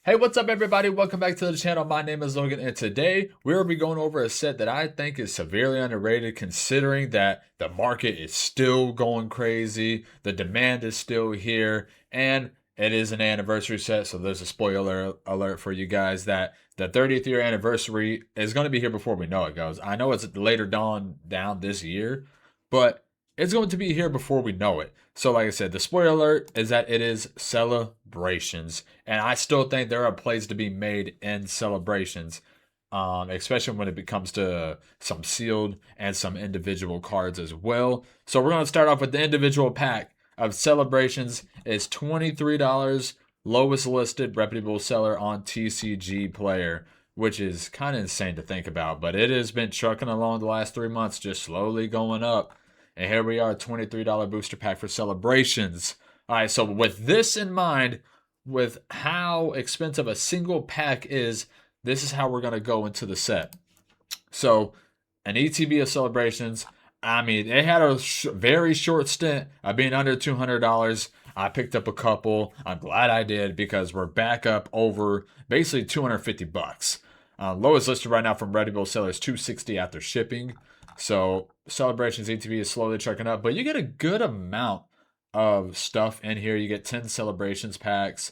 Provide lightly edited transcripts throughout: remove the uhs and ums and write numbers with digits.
Hey, what's up, everybody? Welcome back to the channel. My name is Logan, and today we'll be going over a set that I think is severely underrated considering that the market is still going crazy, the demand is still here, and it is an anniversary set. So there's a spoiler alert for you guys that the 30th year anniversary is going to be here before we know it goes. I know it's later down this year, but it's going to be here before we know it. So, like I said, the spoiler alert is that it is celebrations, and I still think there are plays to be made in celebrations, especially when it comes to some sealed and some individual cards as well. So, we're going to start off with the individual pack of celebrations. It's $23, lowest listed reputable seller on TCG Player, which is kind of insane to think about, but it has been trucking along the last 3 months, just slowly going up. And here we are, $23 booster pack for celebrations. All right, so with this in mind, with how expensive a single pack is, this is how we're going to go into the set. So, an ETB of celebrations, I mean, they had a very short stint of being under $200. I picked up a couple. I'm glad I did because we're back up over basically 250 bucks. Lowest listed right now from reputable sellers, 260 after shipping. So celebrations ETB is slowly trucking up, but you get a good amount of stuff in here. You get 10 celebrations packs,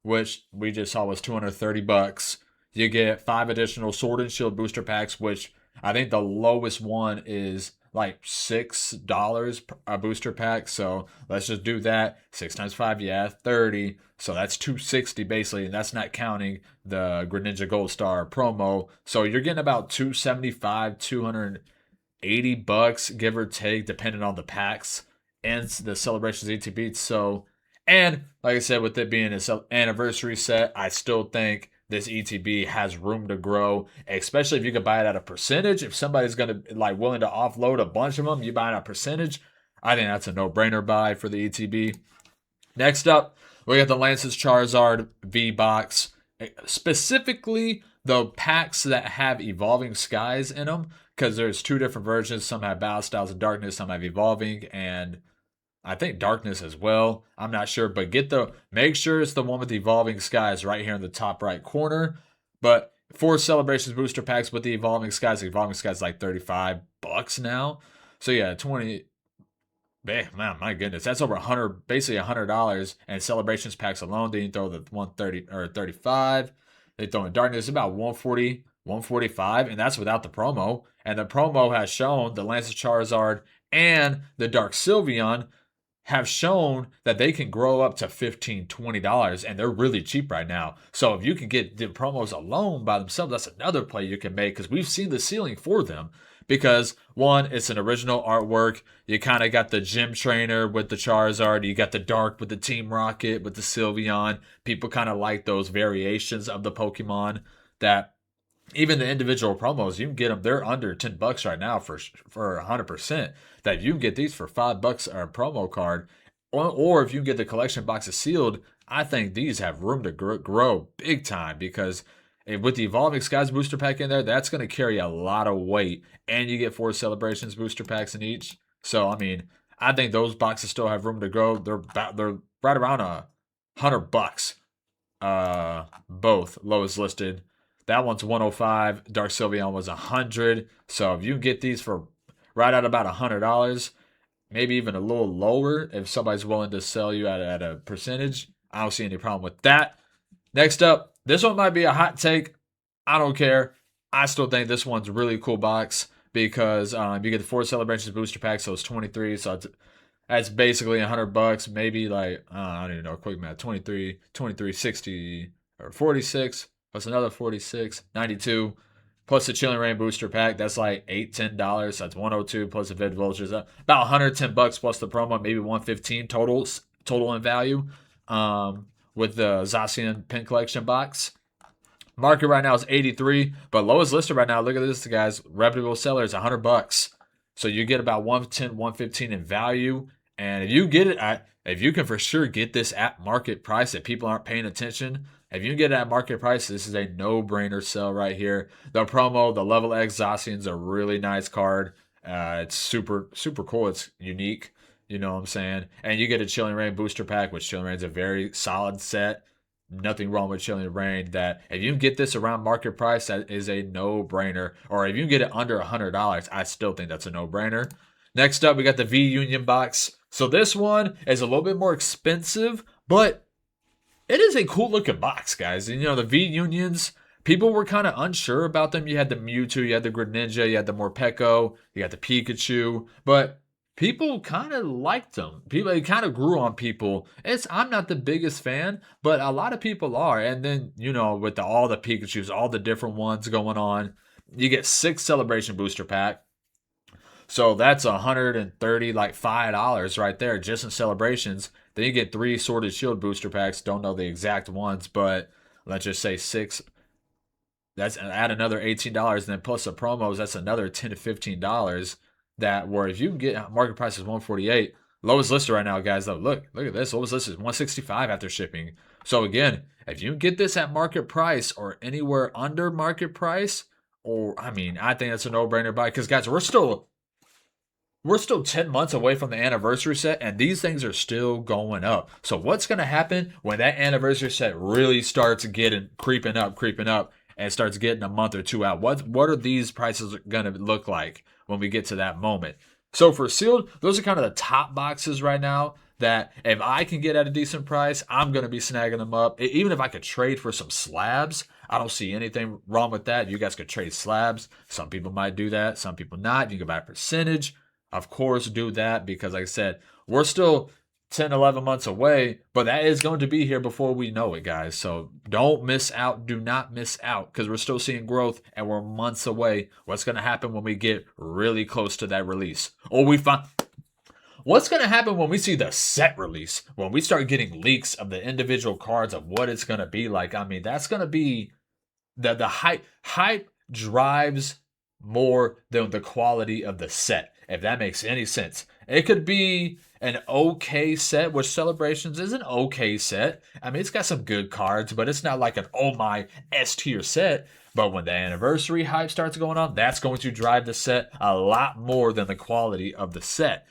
which we just saw was 230 bucks. You get 5 additional Sword and Shield booster packs, which I think the lowest one is like $6 a booster pack. So let's just do that. 6 times 5, yeah, 30. So that's 260 basically, and that's not counting the Greninja Gold Star promo. So you're getting about 275, 280 bucks, give or take, depending on the packs and the celebrations ETB. So, and like I said, with it being an anniversary set, I still think this ETB has room to grow, especially if you could buy it at a percentage. If somebody's gonna like willing to offload a bunch of them, you buy it at a percentage. I think that's a no-brainer buy for the ETB. Next up, we got the Lance's Charizard V box, specifically the packs that have Evolving Skies in them, because there's 2 different versions. Some have Battle Styles of Darkness, some have Evolving, and I think Darkness as well. I'm not sure, but make sure it's the one with the Evolving Skies right here in the top right corner. But 4 celebrations booster packs with the Evolving Skies is like 35 bucks now. So yeah, 20. Man, my goodness, that's over 100, basically $100. And celebrations packs alone, they throw the 130 or 35. They throw in Darkness about 140, 145, and that's without the promo. And the promo has shown the Lance Charizard and the Dark Sylveon have shown that they can grow up to $15, $20, and they're really cheap right now. So if you can get the promos alone by themselves, that's another play you can make because we've seen the ceiling for them. Because one, it's an original artwork. You kind of got the gym trainer with the Charizard. You got the Dark with the Team Rocket with the Sylveon. People kind of like those variations of the Pokemon that even the individual promos, you can get them. They're under $10 right now for 100%. That you can get these for $5 or a promo card, or if you can get the collection boxes sealed. I think these have room to grow big time because with the Evolving Skies booster pack in there, that's going to carry a lot of weight, and you get 4 celebrations booster packs in each. So I mean, I think those boxes still have room to grow. They're right around $100. Both lowest listed. That one's 105. Dark Sylveon was 100. So if you get these for right at about $100, maybe even a little lower, if somebody's willing to sell you at a percentage, I don't see any problem with that. Next up, this one might be a hot take. I don't care. I still think this one's a really cool box because you get the 4 celebrations booster pack, so it's 23. So that's basically $100. Maybe like I don't even know, quick math. 23, 60 or 46 plus another 46, 92 plus the Chilling Reign booster pack. That's like $8, $10. So that's 102 plus the Vid Vultures. About $110 plus the promo, maybe 115 total in value. With the Zacian Pin Collection box. Market right now is 83, but lowest listed right now, look at this, guys. Reputable seller is $100. So you get about 110, 115 in value. And if you get it if you can for sure get this at market price, if people aren't paying attention, if you get it at market price, this is a no-brainer sell right here. The promo, the Level X Zacian's a really nice card. It's super, super cool. It's unique. You know what I'm saying? And you get a Chilling Reign booster pack, which Chilling Reign's a very solid set. nothing wrong with Chilling Reign. That if you can get this around market price, that is a no-brainer. Or if you can get it under $100, I still think that's a no-brainer. Next up, we got the V Union box. So this one is a little bit more expensive, but it is a cool looking box, guys. And the V Unions, people were kind of unsure about them. You had the Mewtwo, you had the Greninja, you had the Morpeko, you got the Pikachu, but people kind of liked them. It kind of grew on people. I'm not the biggest fan, but a lot of people are. And then, with all the Pikachus, all the different ones going on, you get 6 celebration booster pack. So that's $130, like $5 right there, just in celebrations. Then you get 3 Sword Shield booster packs. Don't know the exact ones, but let's just say 6. That's add another $18, and then plus the promos, that's another $10 to $15. That where if you can get market price is $148, lowest listed right now, guys. Though look at this, lowest listed is $165 after shipping. So again, if you get this at market price or anywhere under market price, I think that's a no-brainer buy, because guys, we're still 10 months away from the anniversary set, and these things are still going up. So what's going to happen when that anniversary set really starts creeping up, and starts getting a month or two out? What are these prices going to look like when we get to that moment? So for sealed, those are kind of the top boxes right now that if I can get at a decent price, I'm going to be snagging them up. Even if I could trade for some slabs, I don't see anything wrong with that. You guys could trade slabs. Some people might do that. Some people not. You can buy a percentage. Of course, do that, because like I said, we're still 10, 11 months away, but that is going to be here before we know it, guys. So don't miss out. Do not miss out, because we're still seeing growth and we're months away. What's going to happen when we get really close to that release? What's going to happen when we see the set release? When we start getting leaks of the individual cards of what it's going to be like? That's going to be the hype. Hype drives more than the quality of the set, if that makes any sense. It could be an okay set, which Celebrations is an okay set. It's got some good cards, but it's not like an oh my S tier set. But when the anniversary hype starts going on, that's going to drive the set a lot more than the quality of the set.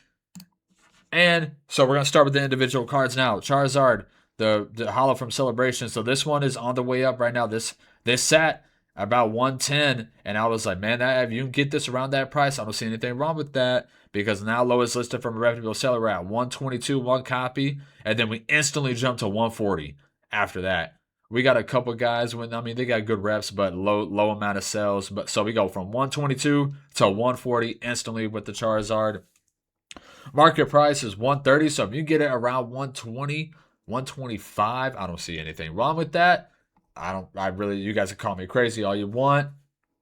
And so we're going to start with the individual cards now. Charizard, the holo from Celebration. So this one is on the way up right now. This sat about 110, and I was like, man, if you can get this around that price, I don't see anything wrong with that, because now lowest listed from a reputable seller, we're at 122, one copy, and then we instantly jump to 140 after that. We got a couple guys they got good reps, but low amount of sales. But so we go from 122 to 140 instantly with the Charizard. Market price is 130, so if you get it around 120, 125, I don't see anything wrong with that. You guys can call me crazy all you want.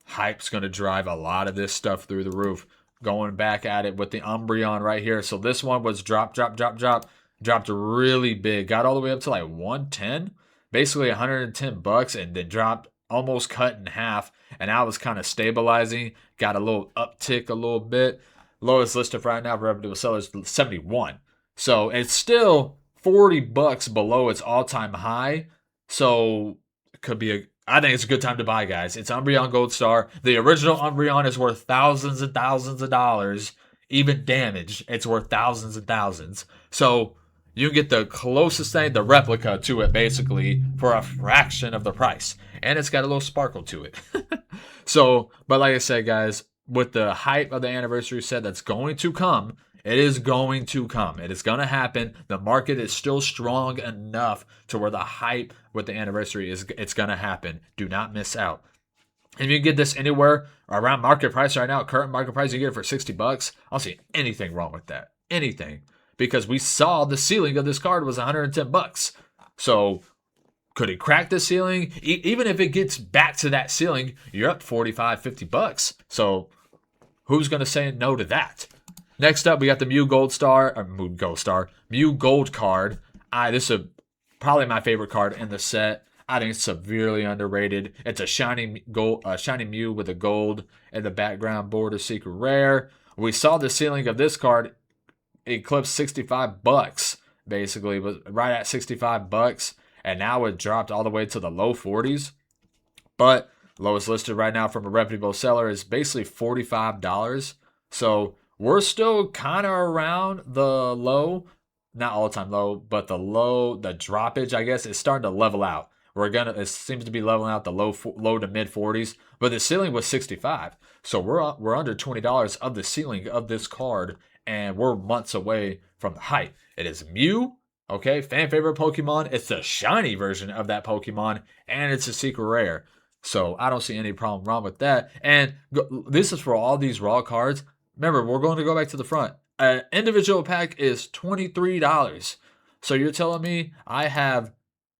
Hype's going to drive a lot of this stuff through the roof. Going back at it with the Umbreon right here. So this one was dropped really big. Got all the way up to like 110, basically $110, and then dropped, almost cut in half. And now it's kind of stabilizing. Got a little uptick a little bit. Lowest listed right now for reputable sellers, 71. So it's still $40 below its all-time high. So I think it's a good time to buy, guys. It's Umbreon Gold Star. The original Umbreon is worth thousands and thousands of dollars. Even damaged, it's worth thousands and thousands. So you get the closest thing, the replica to it, basically, for a fraction of the price. And it's got a little sparkle to it. But like I said, guys, with the hype of the anniversary set that's going to come, it is going to come. It is going to happen. The market is still strong enough to where the hype with the anniversary it's going to happen. Do not miss out. If you get this anywhere around market price right now, current market price, you get it for $60. I don't see anything wrong with that. Anything. Because we saw the ceiling of this card was $110. So could it crack the ceiling? Even if it gets back to that ceiling, you're up $45, $50. So who's going to say no to that? Next up, we got the Mew Gold card. This is probably my favorite card in the set. I think it's severely underrated. It's a shiny Mew with a gold in the background border, secret rare. We saw the ceiling of this card eclipse $65, basically, was right at $65, and now it dropped all the way to the low 40s. But lowest listed right now from a reputable seller is basically $45. So we're still kind of around the low. not all time low, but the droppage, I guess, is starting to level out. It seems to be leveling out the low to mid 40s, but the ceiling was 65. So we're under $20 of the ceiling of this card, and we're months away from the height. It is Mew, okay, fan favorite Pokemon. It's the shiny version of that Pokemon, and it's a secret rare. So I don't see any problem wrong with that. And this is for all these raw cards. Remember, we're going to go back to the front. An individual pack is $23. So you're telling me I have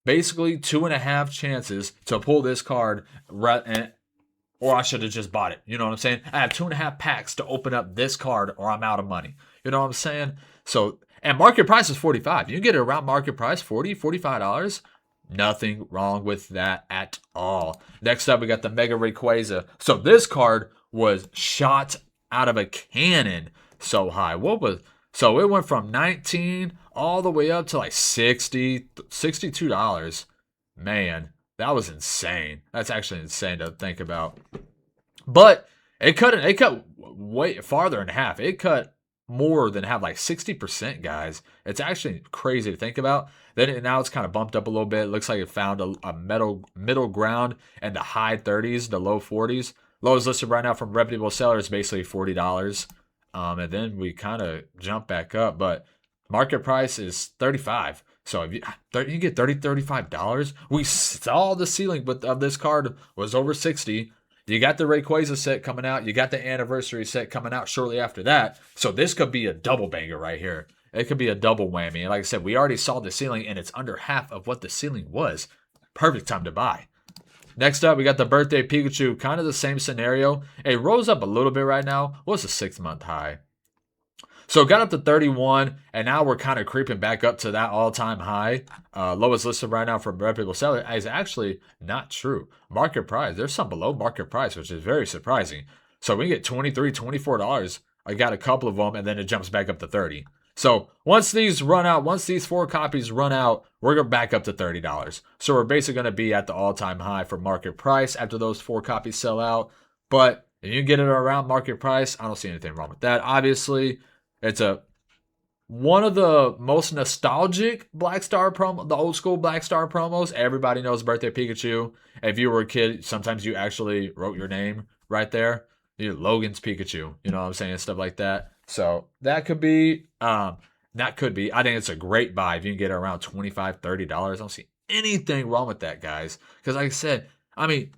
basically 2.5 chances to pull this card, or I should have just bought it. You know what I'm saying? I have 2.5 packs to open up this card, or I'm out of money. You know what I'm saying? So, and market price is 45. You can get it around market price, $45. Nothing wrong with that at all. Next up, we got the Mega Rayquaza. So this card was shot out of a cannon so high. So it went from 19 all the way up to like $62. Man, that was insane. That's actually insane to think about. But it cut way farther in half. It cut more than half, like 60%, guys. It's actually crazy to think about. Now it's kind of bumped up a little bit. It looks like it found a middle ground in the high 30s, the low 40s. Lowest listed right now from reputable sellers, basically $40. And then we kind of jump back up, but market price is $35. So if you get $35, we saw the ceiling of this card was over 60. You got the Rayquaza set coming out. You got the anniversary set coming out shortly after that. So this could be a double banger right here. It could be a double whammy. And like I said, we already saw the ceiling, and it's under half of what the ceiling was. Perfect time to buy. Next up, we got the Birthday Pikachu. Kind of the same scenario. It rose up a little bit right now. What's the 6-month high? So it got up to 31, and now we're kind of creeping back up to that all-time high. Lowest listed right now from reputable seller is actually not true. Market price, there's some below market price, which is very surprising. So we get $23, $24. I got a couple of them, and then it jumps back up to 30. So once these 4 copies run out, we're going back up to $30. So we're basically going to be at the all-time high for market price after those 4 copies sell out. But if you get it around market price, I don't see anything wrong with that. Obviously, it's one of the most nostalgic Black Star promo, the old school Black Star promos. Everybody knows Birthday Pikachu. If you were a kid, sometimes you actually wrote your name right there. Logan's Pikachu, you know what I'm saying? Stuff like that. So that could be, I think it's a great buy if you can get it around $25, $30. I don't see anything wrong with that, guys. Because like I said, I mean,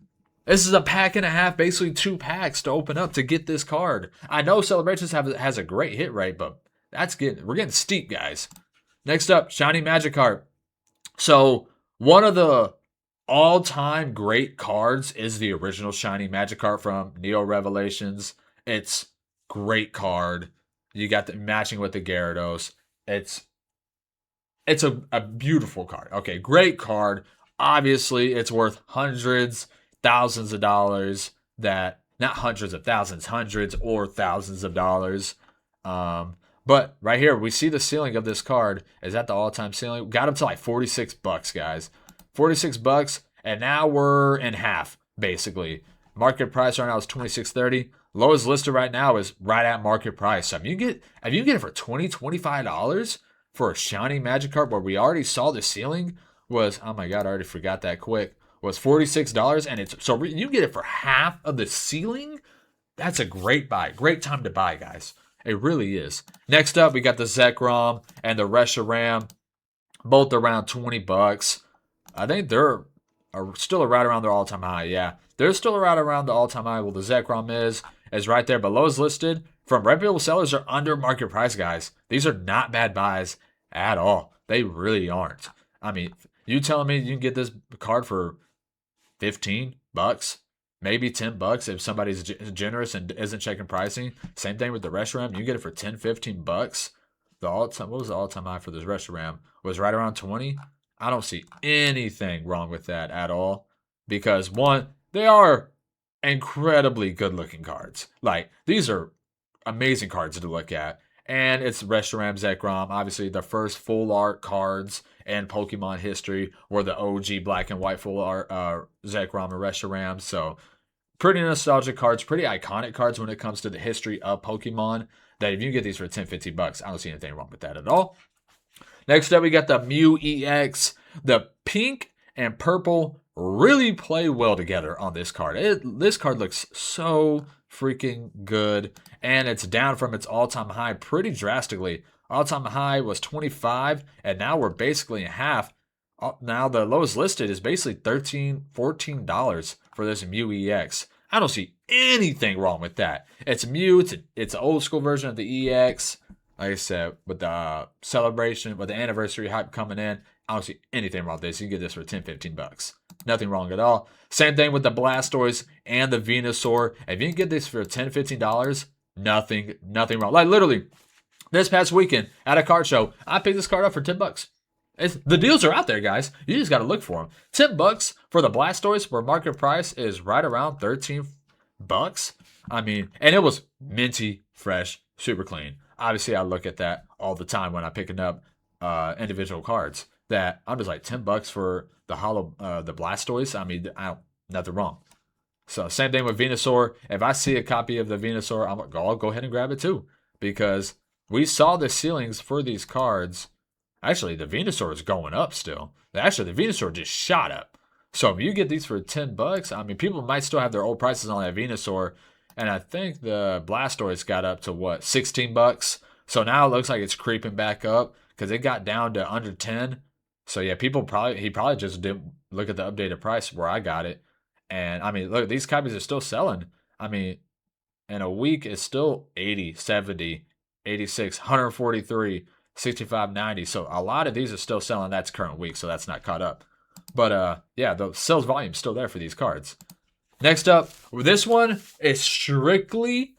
this is a pack and a half, basically 2 packs to open up to get this card. I know Celebrations has a great hit rate, but we're getting steep, guys. Next up, Shiny Magikarp. So one of the all-time great cards is the original Shiny Magikarp from Neo Revelations. It's great card. You got the matching with the Gyarados. It's a beautiful card. Okay, great card. Obviously, it's worth hundreds, thousands of dollars. That not hundreds of thousands, hundreds or thousands of dollars. But right here, we see the ceiling of this card is at the all-time ceiling. Got up to like $46, guys. $46, and now we're in half, basically. Market price right now is $26.30. Lowest listed right now is right at market price. So if you get it for $20, $25 for a shiny Magikarp, where we already saw the ceiling was, oh my god, I already forgot that quick, was $46, and you get it for half of the ceiling. That's a great buy. Great time to buy, guys. It really is. Next up, we got the Zekrom and the Reshiram, both around $20. I think they're still right around their all-time high. Yeah, they're still right around the all-time high. Well, the Zekrom is right there, but lowest listed from reputable sellers are under market price, guys. These are not bad buys at all. They really aren't. I mean, you telling me you can get this card for $15, maybe $10 if somebody's generous and isn't checking pricing. Same thing with the Reshiram. You get it for $10, $15. What was the all-time high for this Reshiram? Was right around 20. I don't see anything wrong with that at all, because one, they are incredibly good-looking cards. Like, these are amazing cards to look at. And it's Reshiram, Zekrom. Obviously, the first full art cards in Pokemon history were the OG black and white full art Zekrom and Reshiram. So, pretty nostalgic cards, pretty iconic cards when it comes to the history of Pokemon. That if you get these for $10, $15, I don't see anything wrong with that at all. Next up, we got the Mew EX. The pink and purple really play well together on this card. This card looks so freaking good, and it's down from its all-time high pretty drastically. All-time high was 25, and now we're basically in half. Now the lowest listed is basically $13, $14 for this Mew EX. I don't see anything wrong with that. It's Mew. It's an old school version of the EX. Like I said, with the celebration, with the anniversary hype coming in, I don't see anything wrong with this. You can get this for $10, $15. Nothing wrong at all. Same thing with the Blastoise and the Venusaur. If you can get this for $10, $15, nothing wrong. Like literally, this past weekend at a card show, I picked this card up for $10. The deals are out there, guys. You just got to look for them. $10 for the Blastoise, where market price is right around $13. I mean, and it was minty, fresh, super clean. Obviously, I look at that all the time when I'm picking up individual cards. That I'm just like $10 for the the Blastoise. I mean, nothing wrong. So same thing with Venusaur. If I see a copy of the Venusaur, I'll go ahead and grab it too, because we saw the ceilings for these cards. Actually, the Venusaur is going up still. Actually, the Venusaur just shot up. So if you get these for $10, I mean, people might still have their old prices on that Venusaur. And I think the Blastoise got up to what, $16? So now it looks like it's creeping back up because it got down to under 10. So yeah, he probably just didn't look at the updated price where I got it. And I mean, look, these copies are still selling. I mean, in a week, it's still 80, 70, 86, 143, 65, 90. So a lot of these are still selling. That's current week, so that's not caught up. But yeah, the sales volume is still there for these cards. Next up, this one is strictly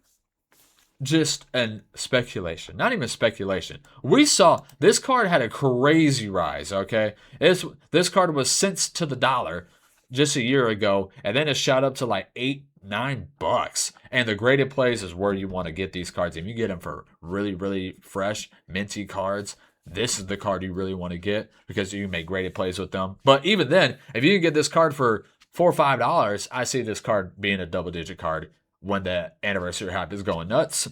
just an speculation. Not even speculation. We saw this card had a crazy rise, okay? This card was cents to the dollar just a year ago, and then it shot up to like $8, $9. And the graded plays is where you want to get these cards. If you get them for really, really fresh, minty cards, this is the card you really want to get because you can make graded plays with them. But even then, if you can get this card for $4 or $5, I see this card being a double-digit card when the anniversary hype is going nuts,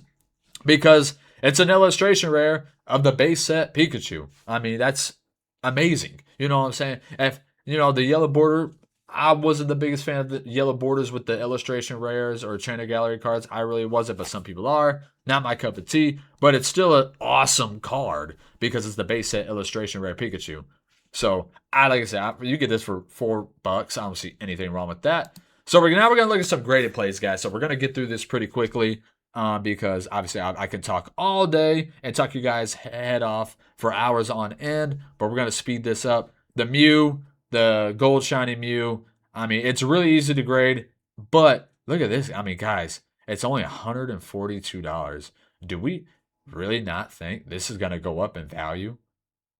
because it's an illustration rare of the base set Pikachu. I mean, that's amazing. You know what I'm saying? If you know the yellow border, I wasn't the biggest fan of the yellow borders with the illustration rares or trainer gallery cards. I really wasn't, but some people are. Not my cup of tea, but it's still an awesome card because it's the base set illustration rare Pikachu. So, like I said, you get this for $4. I don't see anything wrong with that. So now we're going to look at some graded plays, guys. So we're going to get through this pretty quickly because obviously I can talk all day and talk you guys head off for hours on end, but we're going to speed this up. The Mew, the gold shiny Mew, I mean, it's really easy to grade, but look at this. I mean, guys, it's only $142. Do we really not think this is going to go up in value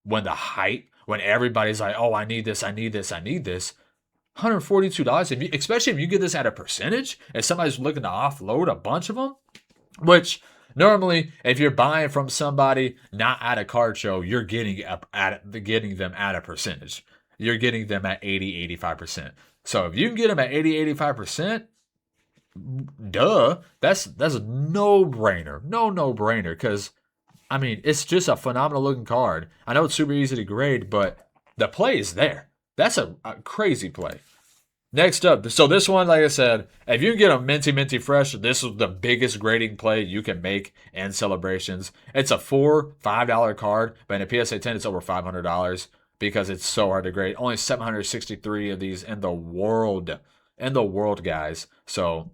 when the hype, when everybody's like, oh, I need this, I need this, I need this? $142, especially if you get this at a percentage, if somebody's looking to offload a bunch of them, which normally if you're buying from somebody not at a card show, you're getting them at a percentage. You're getting them at 80, 85%. So if you can get them at 80, 85%, duh, that's a no-brainer. No-brainer, because, I mean, it's just a phenomenal looking card. I know it's super easy to grade, but the play is there. That's a crazy play. Next up, so this one, like I said, if you get a minty fresh, this is the biggest grading play you can make in celebrations. It's a $4, $5 card, but in a PSA 10, it's over $500 because it's so hard to grade. Only 763 of these in the world, guys. So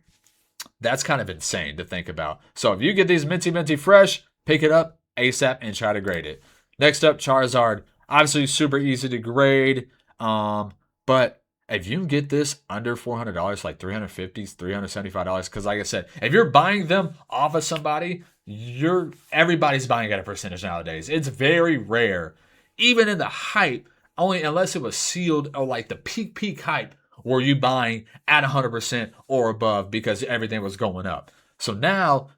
that's kind of insane to think about. So if you get these minty fresh, pick it up ASAP and try to grade it. Next up, Charizard. Obviously, super easy to grade. But if you can get this under $400, like $350, $375, because like I said, if you're buying them off of somebody, everybody's buying at a percentage nowadays. It's very rare, even in the hype, only unless it was sealed or like the peak hype, were you buying at 100% or above because everything was going up. So now,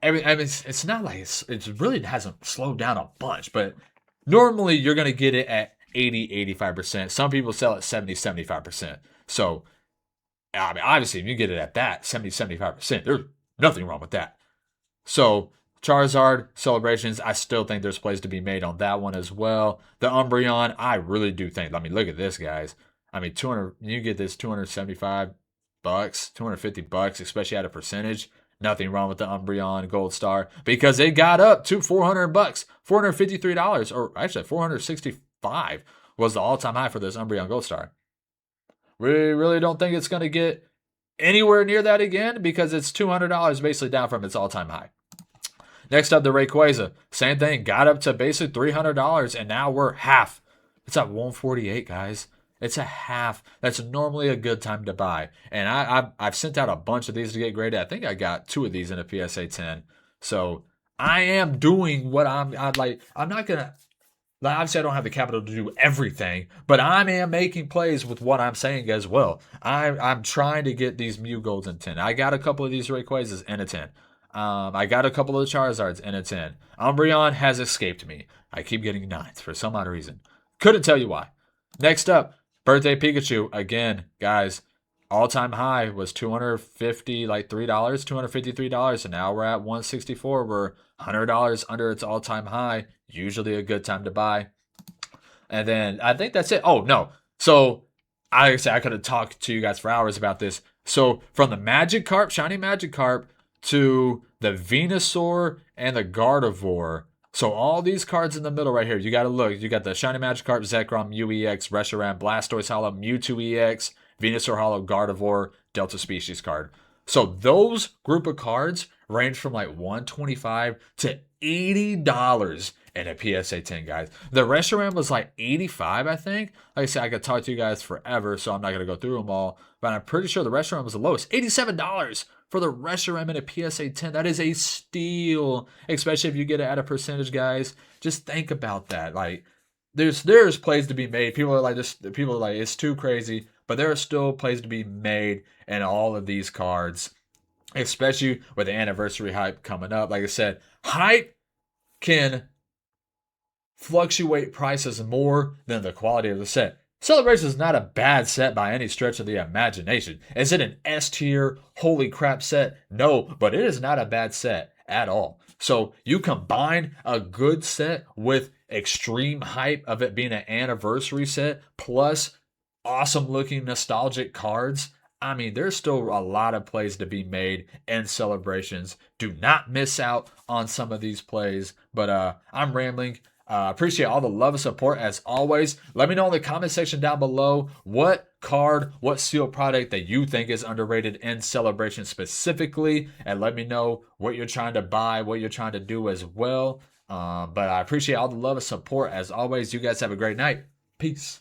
it's not like it really hasn't slowed down a bunch, but normally you're going to get it at 80, 85%. Some people sell at 70, 75%. So, I mean, obviously, if you get it at that, 70, 75%, there's nothing wrong with that. So, Charizard Celebrations, I still think there's plays to be made on that one as well. The Umbreon, I really do think. I mean, look at this, guys. I mean, 200. You get this 275 bucks, 250 bucks, especially at a percentage. Nothing wrong with the Umbreon Gold Star because it got up to 400 bucks, $453, or actually 465 was the all-time high for this Umbreon Gold Star. We really don't think it's going to get anywhere near that again because it's $200 basically down from its all-time high. Next up, the Rayquaza. Same thing. Got up to basically $300, and now we're half. It's at 148, guys. It's a half. That's normally a good time to buy. And I've sent out a bunch of these to get graded. I think I got 2 of these in a PSA 10. So I am doing what I'm like. I'm not going to. Like, obviously, I don't have the capital to do everything, but I am making plays with what I'm saying as well. I'm trying to get these Mew Golds in 10. I got a couple of these Rayquazas in a 10. I got a couple of the Charizards in a 10. Umbreon has escaped me. I keep getting 9s for some odd reason. Couldn't tell you why. Next up, Birthday Pikachu. Again, guys, all-time high was $253, and now we're at $164. We're $100 under its all-time high. Usually a good time to buy. And then I think that's it. Oh, no. So I could have talked to you guys for hours about this. So from the Magikarp, Shiny Magikarp, to the Venusaur and the Gardevoir. So all these cards in the middle right here, you got to look. You got the Shiny Magikarp, Zekrom, Mew EX, Reshiram, Blastoise Hollow, Mewtwo EX, Venusaur Hollow, Gardevoir, Delta Species card. So those group of cards range from like $125 to $80 in a PSA 10, guys. The Reshiram was like $85, I think. Like I said, I could talk to you guys forever, so I'm not going to go through them all. But I'm pretty sure the Reshiram was the lowest. $87 for the Reshiram in a PSA 10. That is a steal, especially if you get it at a percentage, guys. Just think about that. Like, there's plays to be made. People are like, it's too crazy. But there are still plays to be made in all of these cards, especially with the anniversary hype coming up. Like I said, hype can fluctuate prices more than the quality of the set. Celebration is not a bad set by any stretch of the imagination. Is it an S tier, holy crap set? No, but it is not a bad set at all. So you combine a good set with extreme hype of it being an anniversary set, plus awesome looking nostalgic cards. I mean, there's still a lot of plays to be made in Celebrations. Do not miss out on some of these plays. But I'm rambling. Appreciate all the love and support as always. Let me know in the comment section down below what card, what sealed product that you think is underrated in Celebration specifically. And let me know what you're trying to buy, what you're trying to do as well. But I appreciate all the love and support as always. You guys have a great night. Peace.